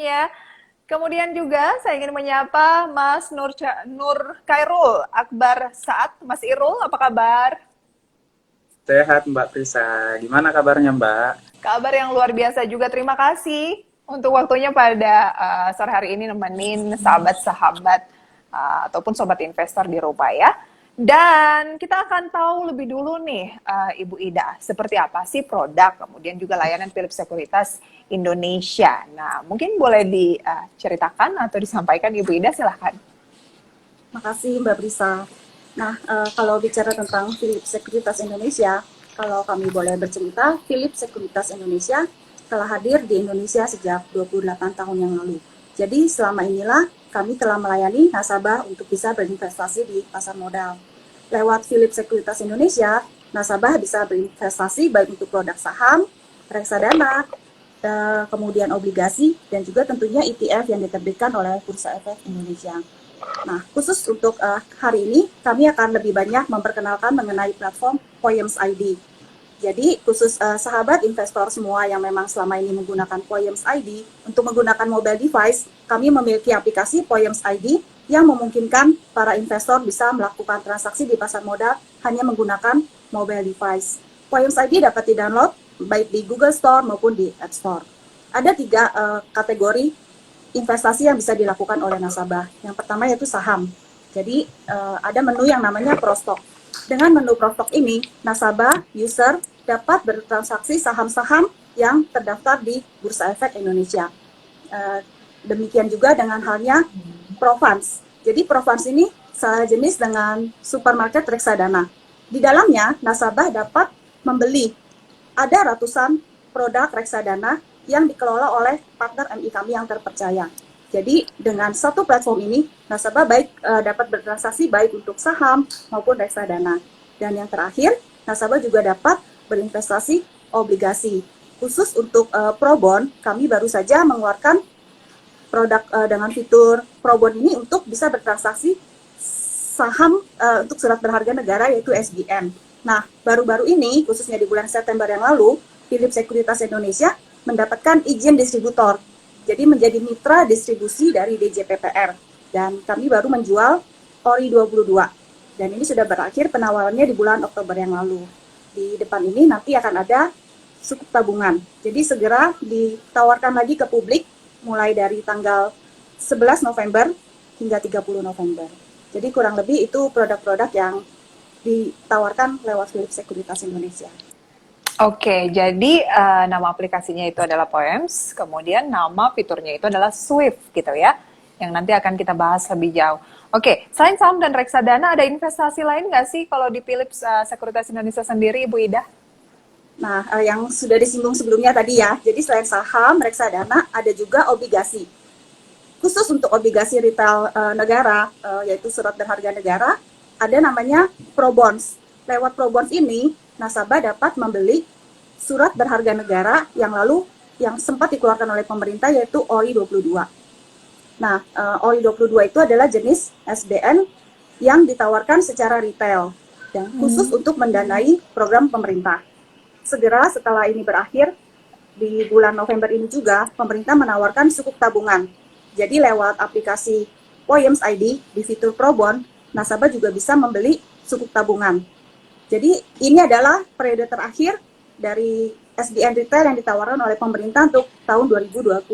Ya, kemudian juga saya ingin menyapa Mas Nur Khairul Akbar Saat. Mas Irul, apa kabar? Sehat Mbak Prisa. Gimana kabarnya Mbak? Kabar yang luar biasa juga. Terima kasih untuk waktunya pada sore hari ini nemenin sahabat-sahabat ataupun sobat investor di Rupa ya. Dan kita akan tahu lebih dulu nih, Ibu Ida, seperti apa sih produk, kemudian juga layanan Philips Sekuritas Indonesia. Nah, mungkin boleh diceritakan atau disampaikan Ibu Ida, silahkan. Makasih Mbak Brisa. Nah, kalau bicara tentang Philips Sekuritas Indonesia, kalau kami boleh bercerita, Philips Sekuritas Indonesia telah hadir di Indonesia sejak 28 tahun yang lalu. Jadi selama inilah kami telah melayani nasabah untuk bisa berinvestasi di pasar modal. Lewat Philips Sekuritas Indonesia, nasabah bisa berinvestasi baik untuk produk saham, reksadana, kemudian obligasi, dan juga tentunya ETF yang diterbitkan oleh Bursa Efek Indonesia. Nah, khusus untuk hari ini, kami akan lebih banyak memperkenalkan mengenai platform Poems ID. Jadi, khusus sahabat investor semua yang memang selama ini menggunakan Poems ID, untuk menggunakan mobile device, kami memiliki aplikasi Poems ID yang memungkinkan para investor bisa melakukan transaksi di pasar modal hanya menggunakan mobile device. Poems ID dapat di-download baik di Google Store maupun di App Store. Ada tiga kategori investasi yang bisa dilakukan oleh nasabah. Yang pertama yaitu saham. Jadi ada menu yang namanya Prostock. Dengan menu Prostock ini, nasabah, user dapat bertransaksi saham-saham yang terdaftar di Bursa Efek Indonesia. Demikian juga dengan halnya Provans. Jadi Provans ini sejenis dengan supermarket reksadana. Di dalamnya, nasabah dapat membeli ada ratusan produk reksadana yang dikelola oleh partner MI kami yang terpercaya. Jadi dengan satu platform ini, nasabah dapat bertransaksi baik untuk saham maupun reksadana. Dan yang terakhir, nasabah juga dapat berinvestasi obligasi. Khusus untuk Probond, kami baru saja mengeluarkan produk dengan fitur Probond ini untuk bisa bertransaksi saham untuk surat berharga negara yaitu SBN. Nah, baru-baru ini, khususnya di bulan September yang lalu, Philips Sekuritas Indonesia mendapatkan izin distributor. Jadi menjadi mitra distribusi dari DJPPR. Dan kami baru menjual ORI 22. Dan ini sudah berakhir penawarannya di bulan Oktober yang lalu. Di depan ini nanti akan ada sukuk tabungan. Jadi segera ditawarkan lagi ke publik mulai dari tanggal 11 November hingga 30 November. Jadi kurang lebih itu produk-produk yang ditawarkan lewat Philips Sekuritas Indonesia. Oke, jadi nama aplikasinya itu adalah Poems, kemudian nama fiturnya itu adalah Swift gitu ya, yang nanti akan kita bahas lebih jauh. Oke, selain saham dan reksadana, ada investasi lain nggak sih kalau di Philips Sekuritas Indonesia sendiri, Ibu Ida? Nah, yang sudah disinggung sebelumnya tadi ya, jadi selain saham, reksadana, ada juga obligasi. Khusus untuk obligasi retail negara, yaitu surat berharga negara, ada namanya Probonds. Lewat Probonds ini, nasabah dapat membeli surat berharga negara yang sempat dikeluarkan oleh pemerintah yaitu ORI 22. Nah, ORI 22 itu adalah jenis SBN yang ditawarkan secara retail dan khusus untuk mendanai program pemerintah. Segera setelah ini berakhir, di bulan November ini juga, pemerintah menawarkan sukuk tabungan. Jadi lewat aplikasi Poems ID di fitur Probond, nasabah juga bisa membeli sukuk tabungan. Jadi ini adalah periode terakhir dari SBN Retail yang ditawarkan oleh pemerintah untuk tahun 2022.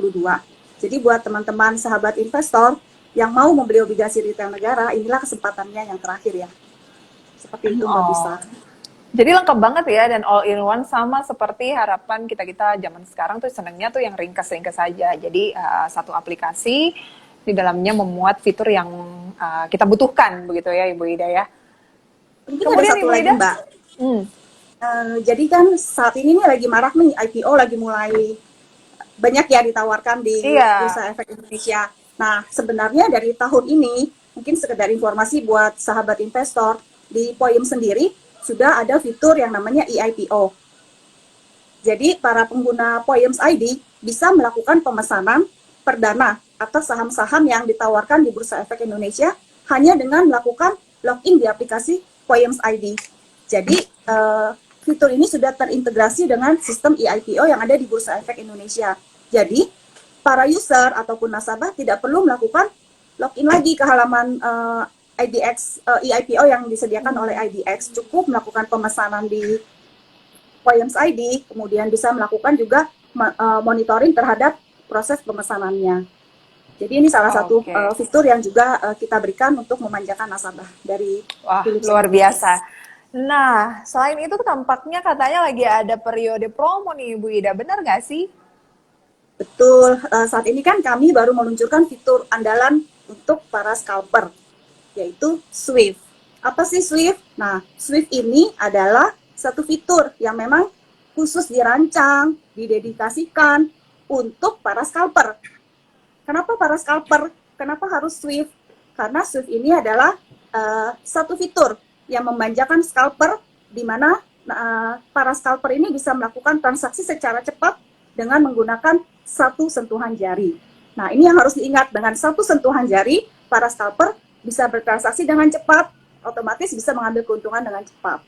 Jadi buat teman-teman sahabat investor yang mau membeli obligasi retail negara, inilah kesempatannya yang terakhir ya. Seperti itu Mbak Bisa. Jadi lengkap banget ya, dan all in one, sama seperti harapan kita-kita zaman sekarang tuh senengnya tuh yang ringkas-ringkas saja. Jadi satu aplikasi di dalamnya memuat fitur yang kita butuhkan begitu ya, Ibu Ida ya. Mungkin ada Kemudian satu Ibu lagi Ida, Mbak. hmm, Jadi kan saat ini nih lagi marak nih, IPO lagi mulai banyak ya ditawarkan di iya, Bursa Efek Indonesia. Nah, sebenarnya dari tahun ini, mungkin sekedar informasi buat sahabat investor, di Poem sendiri sudah ada fitur yang namanya eIPO. Jadi para pengguna Poems ID bisa melakukan pemesanan perdana atas saham-saham yang ditawarkan di Bursa Efek Indonesia hanya dengan melakukan login di aplikasi Poems ID. Jadi fitur ini sudah terintegrasi dengan sistem eIPO yang ada di Bursa Efek Indonesia. Jadi para user ataupun nasabah tidak perlu melakukan login lagi ke halaman IDX eIPO yang disediakan oleh IDX. Cukup melakukan pemesanan di Poems ID, kemudian bisa melakukan juga monitoring terhadap proses pemesanannya. Jadi ini salah satu Oke. fitur yang juga kita berikan untuk memanjakan nasabah dari Wah, Philips luar Securities. biasa. Nah, selain itu tampaknya katanya lagi ada periode promo nih, Bu Ida. Benar nggak sih? Betul, saat ini kan kami baru meluncurkan fitur andalan untuk para scalper, yaitu Swift. Apa sih Swift? Nah, Swift ini adalah satu fitur yang memang khusus dirancang, didedikasikan untuk para scalper. Kenapa para scalper? Kenapa harus Swift? Karena Swift ini adalah satu fitur yang memanjakan scalper, di mana para scalper ini bisa melakukan transaksi secara cepat dengan menggunakan satu sentuhan jari. Nah, ini yang harus diingat, dengan satu sentuhan jari, para scalper bisa bertransaksi dengan cepat, otomatis bisa mengambil keuntungan dengan cepat.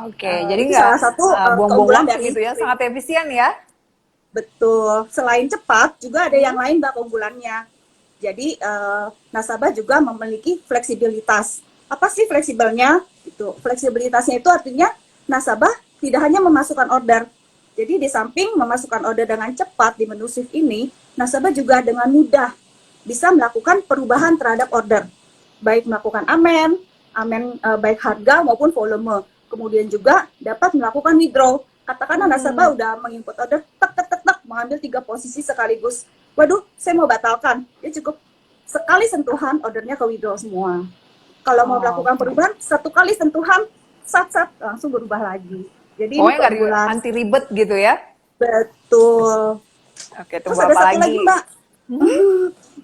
Oke, jadi Itu nggak salah satu buang-buang keunggulan waktu dari gitu ya, Swift. sangat efisien ya. Betul. Selain cepat, juga ada yang lain Mbak keunggulannya. Jadi nasabah juga memiliki fleksibilitas. Apa sih fleksibelnya? Itu fleksibilitasnya itu artinya nasabah tidak hanya memasukkan order. Jadi di samping memasukkan order dengan cepat di menu Swift ini, nasabah juga dengan mudah bisa melakukan perubahan terhadap order, baik melakukan amen baik harga maupun volume. Kemudian juga dapat melakukan withdraw. Katakanlah nasabah udah menginput order, tek tek tek tek, mengambil 3 posisi sekaligus. Waduh, saya mau batalkan. Ya cukup sekali sentuhan ordernya ke withdraw semua. Kalau mau melakukan perubahan, satu kali sentuhan, sat langsung berubah lagi. Jadi Pokoknya ini nggak keunggulan. anti ribet gitu ya. Betul. Oke, Terus tunggu ada apa satu lagi Mbak.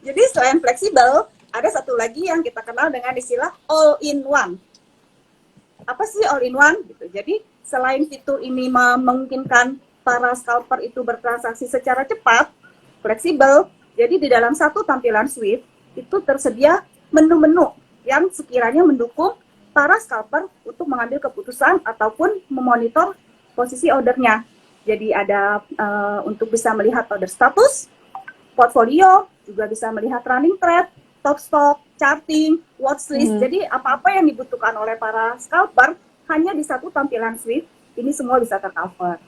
Jadi selain fleksibel, ada satu lagi yang kita kenal dengan istilah all-in-one. Apa sih all-in-one? Gitu. Jadi selain fitur ini memungkinkan para scalper itu bertransaksi secara cepat, fleksibel, jadi di dalam satu tampilan Swift itu tersedia menu-menu yang sekiranya mendukung para scalper untuk mengambil keputusan ataupun memonitor posisi ordernya. Jadi ada untuk bisa melihat order status, portfolio, juga bisa melihat running trade, top stock, charting, watchlist. Jadi apa-apa yang dibutuhkan oleh para scalper hanya di satu tampilan Swift, ini semua bisa tercover.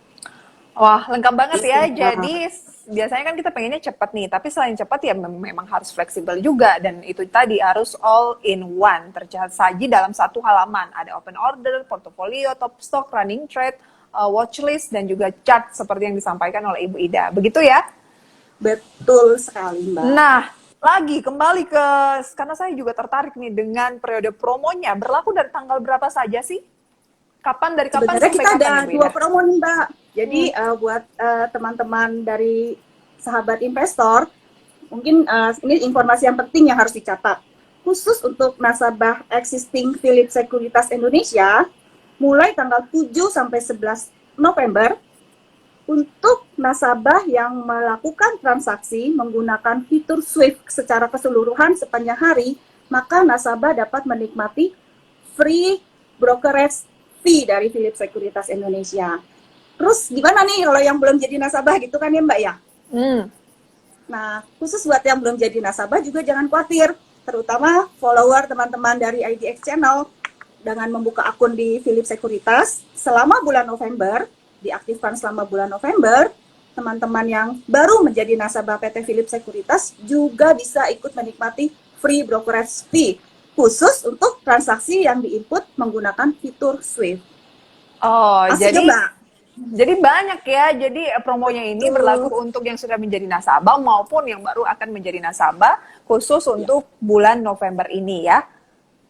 Wah, lengkap banget ya. Iya. Jadi biasanya kan kita pengennya cepat nih, tapi selain cepat ya memang harus fleksibel juga, dan itu tadi harus all in one, tersaji dalam satu halaman. Ada open order, portofolio, top stock, running trade, watchlist, dan juga chart seperti yang disampaikan oleh Ibu Ida. Begitu ya? Betul sekali Mbak. Nah, lagi kembali ke, karena saya juga tertarik nih dengan periode promonya. Berlaku dari tanggal berapa saja sih? Kapan, dari kapan Sebenarnya sampai kita kapan, ada Ibu 2 Ida? promo nih Mbak. Jadi buat teman-teman dari sahabat investor, mungkin ini informasi yang penting yang harus dicatat. Khusus untuk nasabah existing Philips Securitas Indonesia, mulai tanggal 7 sampai 11 November, untuk nasabah yang melakukan transaksi menggunakan fitur Swift secara keseluruhan sepanjang hari, maka nasabah dapat menikmati free brokerage fee dari Philips Securitas Indonesia. Terus gimana nih kalau yang belum jadi nasabah gitu kan ya Mbak ya? Nah, khusus buat yang belum jadi nasabah juga jangan khawatir, terutama follower teman-teman dari IDX Channel dengan membuka akun di Philips Securitas selama bulan November, diaktifkan selama bulan November, teman-teman yang baru menjadi nasabah PT Philips Securitas juga bisa ikut menikmati free brokerage fee khusus untuk transaksi yang diinput menggunakan fitur Swift. Oh, Asik jadi Mbak? jadi banyak ya. Jadi promonya ini Betul. berlaku untuk yang sudah menjadi nasabah maupun yang baru akan menjadi nasabah, khusus untuk bulan November ini ya.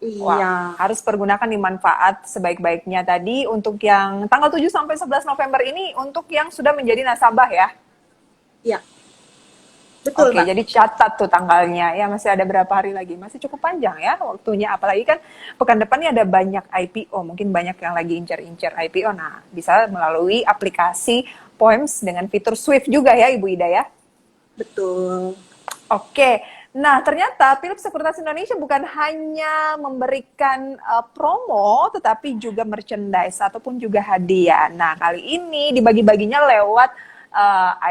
Iya. Wah, harus pergunakan di manfaat sebaik-baiknya tadi. Untuk yang tanggal 7 sampai 11 November ini untuk yang sudah menjadi nasabah ya. Iya. Betul, Oke, Mbak. jadi catat tuh tanggalnya. Ya, masih ada berapa hari lagi? Masih cukup panjang ya waktunya. Apalagi kan pekan depannya ada banyak IPO. Mungkin banyak yang lagi incar-incar IPO. Nah, bisa melalui aplikasi Poems dengan fitur Swift juga ya, Ibu Ida ya. Betul. Oke. Nah, ternyata Philips Sekuritas Indonesia bukan hanya memberikan promo, tetapi juga merchandise ataupun juga hadiah. Nah, kali ini dibagi-baginya lewat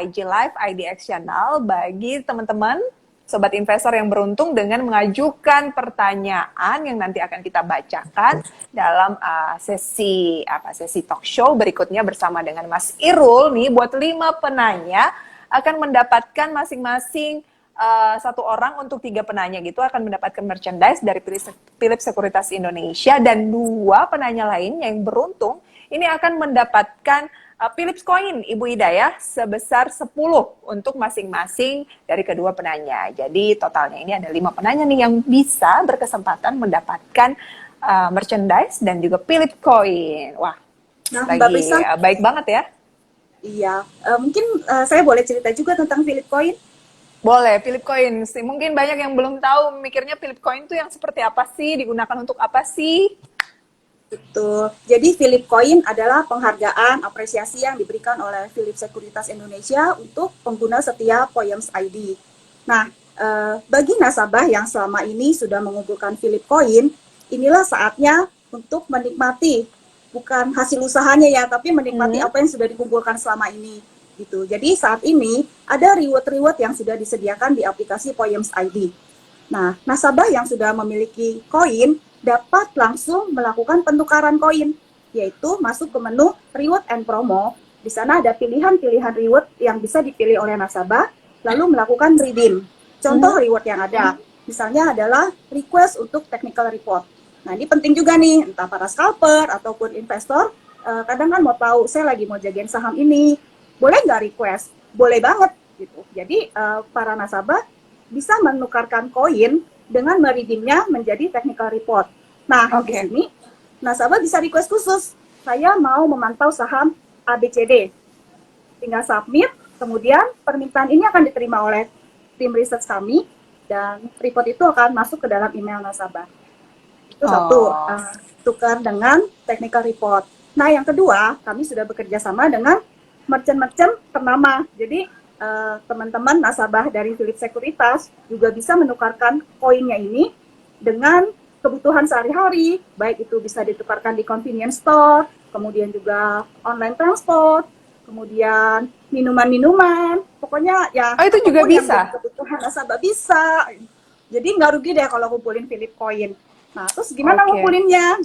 IG Live, IDX Channel bagi teman-teman sobat investor yang beruntung dengan mengajukan pertanyaan yang nanti akan kita bacakan dalam sesi talk show berikutnya bersama dengan Mas Irul nih. Buat 5 penanya akan mendapatkan masing-masing satu orang untuk 3 penanya gitu akan mendapatkan merchandise dari Philips Sekuritas Indonesia, dan 2 penanya lain yang beruntung ini akan mendapatkan Philips Coin, Ibu Ida ya, sebesar 10 untuk masing-masing dari kedua penanya. Jadi totalnya ini ada 5 penanya nih yang bisa berkesempatan mendapatkan merchandise dan juga Philips Coin. Wah, Nah, Mbak lagi Prisa, baik banget ya. iya, mungkin saya boleh cerita juga tentang Philips Coin. Boleh, Philips Coin. Mungkin banyak yang belum tahu, mikirnya Philips Coin itu yang seperti apa sih, digunakan untuk apa sih? Betul. Jadi Philips Coin adalah penghargaan apresiasi yang diberikan oleh Philips Sekuritas Indonesia untuk pengguna setia Poems ID. Nah, bagi nasabah yang selama ini sudah mengumpulkan Philips Coin, inilah saatnya untuk menikmati bukan hasil usahanya ya, tapi menikmati apa yang sudah dikumpulkan selama ini. Gitu. Jadi saat ini ada reward-reward yang sudah disediakan di aplikasi Poems ID. Nah, nasabah yang sudah memiliki koin dapat langsung melakukan penukaran koin, yaitu masuk ke menu Reward and Promo. Di sana ada pilihan-pilihan reward yang bisa dipilih oleh nasabah, lalu melakukan redeem. Contoh reward yang ada, misalnya adalah request untuk technical report. Nah, ini penting juga nih, entah para scalper ataupun investor, kadang kan mau tahu, saya lagi mau jagain saham ini, boleh nggak request? Boleh banget, gitu. Jadi, para nasabah bisa menukarkan koin dengan meredeemnya menjadi technical report. Nah, di sini nasabah bisa request khusus. Saya mau memantau saham ABCD. Tinggal submit, kemudian permintaan ini akan diterima oleh tim research kami, dan report itu akan masuk ke dalam email nasabah. Itu satu, tukar dengan technical report. Nah, yang kedua, kami sudah bekerja sama dengan merchant-merchant ternama. Jadi, teman-teman nasabah dari Philips Sekuritas juga bisa menukarkan koinnya ini dengan kebutuhan sehari-hari, baik itu bisa ditukarkan di convenience store, kemudian juga online transport, kemudian minuman-minuman, pokoknya ya itu juga bisa? kebutuhan nasabah bisa. Jadi nggak rugi deh kalau kumpulin Philips Coin. Nah, terus gimana ngumpulinnya?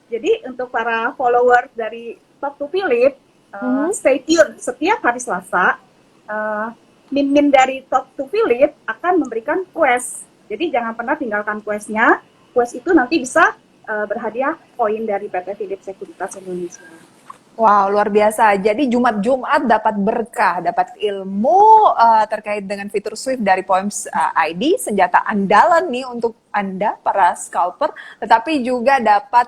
Jadi untuk para follower dari Talk to Philips, stay tune setiap hari Selasa. Min dari Talk to Philips akan memberikan quest. Jadi jangan pernah tinggalkan questnya. Quest itu nanti bisa berhadiah koin dari PT Philips Sekuritas Indonesia. Wow, luar biasa. Jadi Jumat-Jumat dapat berkah, dapat ilmu terkait dengan fitur Swift dari Poems ID, senjata andalan nih untuk Anda, para scalper, tetapi juga dapat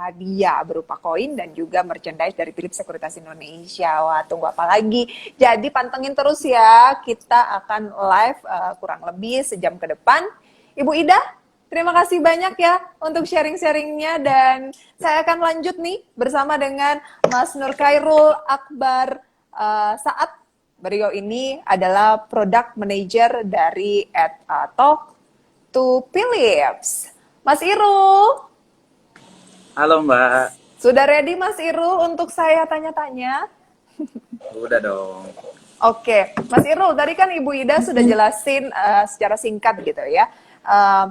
hadiah berupa koin dan juga merchandise dari Philips Sekuritas Indonesia. Wah, tunggu apa lagi? Jadi pantengin terus ya, kita akan live kurang lebih sejam ke depan. Ibu Ida, terima kasih banyak ya untuk sharing-sharingnya, dan saya akan lanjut nih bersama dengan Mas Nur Khairul Akbar Saat. Beliau ini adalah Product Manager dari Talk to Philips. Mas Irul. Halo Mbak. Sudah ready Mas Irul untuk saya tanya-tanya? Udah dong. Oke, Mas Irul, tadi kan Ibu Ida sudah jelasin secara singkat gitu ya.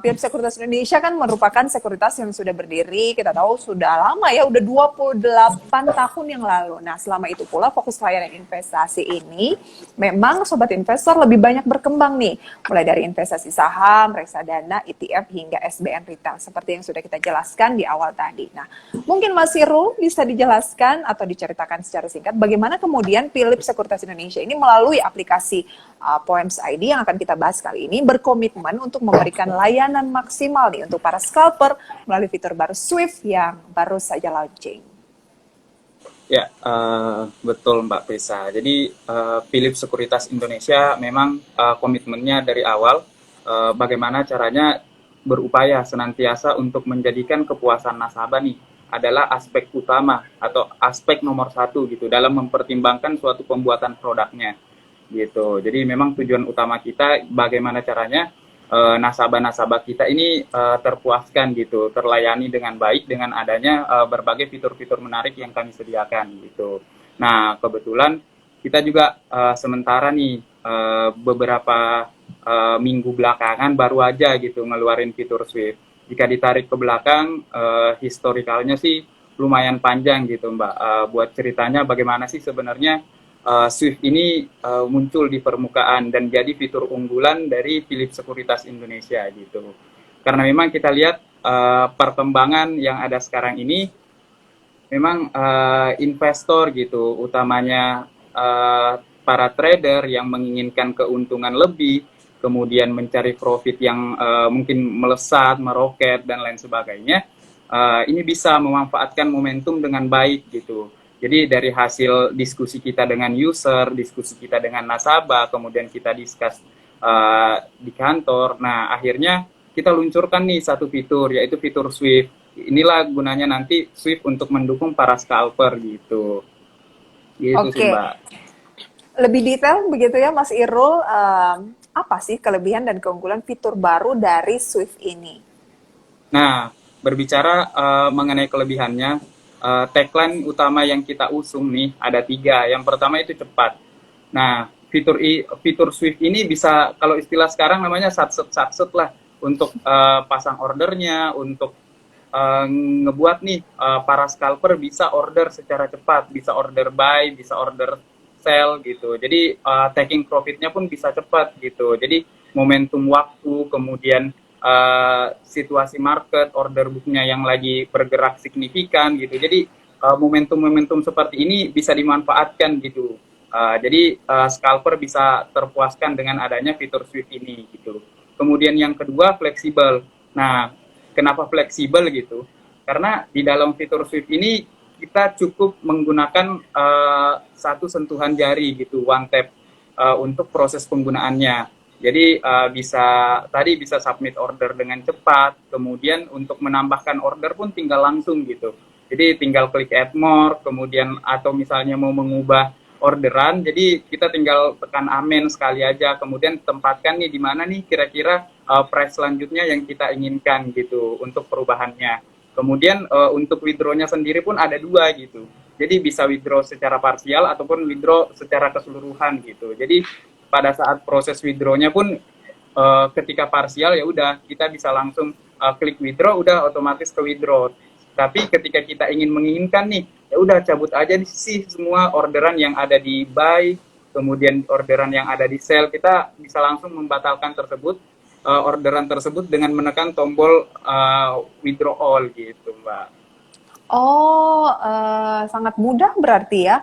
Philips Sekuritas Indonesia kan merupakan sekuritas yang sudah berdiri, kita tahu sudah lama ya, udah 28 tahun yang lalu. Nah, selama itu pula fokus layanan investasi ini memang sobat investor lebih banyak berkembang nih, mulai dari investasi saham, reksadana, ETF hingga SBN retail seperti yang sudah kita jelaskan di awal tadi. Nah, mungkin Mas Irul bisa dijelaskan atau diceritakan secara singkat bagaimana kemudian Philips Sekuritas Indonesia ini melalui aplikasi Poems ID yang akan kita bahas kali ini berkomitmen untuk memberikan layanan maksimal nih untuk para scalper melalui fitur baru Swift yang baru saja launching. Ya, betul Mbak Prisa. Jadi Philips Sekuritas Indonesia memang komitmennya dari awal bagaimana caranya berupaya senantiasa untuk menjadikan kepuasan nasabah nih adalah aspek utama atau aspek nomor 1 gitu dalam mempertimbangkan suatu pembuatan produknya gitu. Jadi memang tujuan utama kita bagaimana caranya nasabah-nasabah kita ini terpuaskan gitu, terlayani dengan baik dengan adanya berbagai fitur-fitur menarik yang kami sediakan gitu. Nah, kebetulan kita juga sementara nih beberapa minggu belakangan baru aja gitu ngeluarin fitur Swift. Jika ditarik ke belakang, historikalnya sih lumayan panjang gitu Mbak. Buat ceritanya bagaimana sih sebenarnya Swift ini muncul di permukaan dan jadi fitur unggulan dari Philips Sekuritas Indonesia gitu. Karena memang kita lihat perkembangan yang ada sekarang ini, memang investor gitu, utamanya para trader yang menginginkan keuntungan lebih, kemudian mencari profit yang mungkin melesat, meroket dan lain sebagainya, ini bisa memanfaatkan momentum dengan baik gitu. Jadi dari hasil diskusi kita dengan user, diskusi kita dengan nasabah, kemudian kita discuss di kantor, nah akhirnya kita luncurkan nih satu fitur, yaitu fitur Swift. Inilah gunanya nanti Swift untuk mendukung para scalper gitu. Gitu sih Oke, Mbak. lebih detail begitu ya Mas Irul, apa sih kelebihan dan keunggulan fitur baru dari Swift ini? Nah, berbicara mengenai kelebihannya, tagline utama yang kita usung nih ada 3. Yang pertama itu cepat. Nah, fitur Swift ini bisa, kalau istilah sekarang namanya satset lah, untuk pasang ordernya, untuk ngebuat nih para scalper bisa order secara cepat, bisa order buy, bisa order sell gitu. Jadi taking profitnya pun bisa cepat gitu. Jadi momentum waktu, kemudian situasi market, order booknya yang lagi bergerak signifikan gitu. Jadi momentum-momentum seperti ini bisa dimanfaatkan gitu. Jadi scalper bisa terpuaskan dengan adanya fitur Swift ini gitu. Kemudian yang kedua fleksibel. Nah, kenapa fleksibel gitu? Karena di dalam fitur Swift ini kita cukup menggunakan satu sentuhan jari gitu, one tap untuk proses penggunaannya. Jadi bisa submit order dengan cepat, kemudian untuk menambahkan order pun tinggal langsung gitu. Jadi tinggal klik add more, kemudian atau misalnya mau mengubah orderan, jadi kita tinggal tekan amen sekali aja, kemudian tempatkan nih di mana nih kira-kira price selanjutnya yang kita inginkan gitu untuk perubahannya. Kemudian untuk withdraw-nya sendiri pun ada 2 gitu. Jadi bisa withdraw secara parsial ataupun withdraw secara keseluruhan gitu. Jadi pada saat proses withdraw-nya pun ketika parsial ya udah kita bisa langsung klik withdraw, udah otomatis ke withdraw. Tapi ketika kita menginginkan nih, ya udah cabut aja sih semua orderan yang ada di buy, kemudian orderan yang ada di sell, kita bisa langsung membatalkan tersebut, orderan tersebut dengan menekan tombol withdraw all gitu, Mbak. Oh, sangat mudah berarti ya.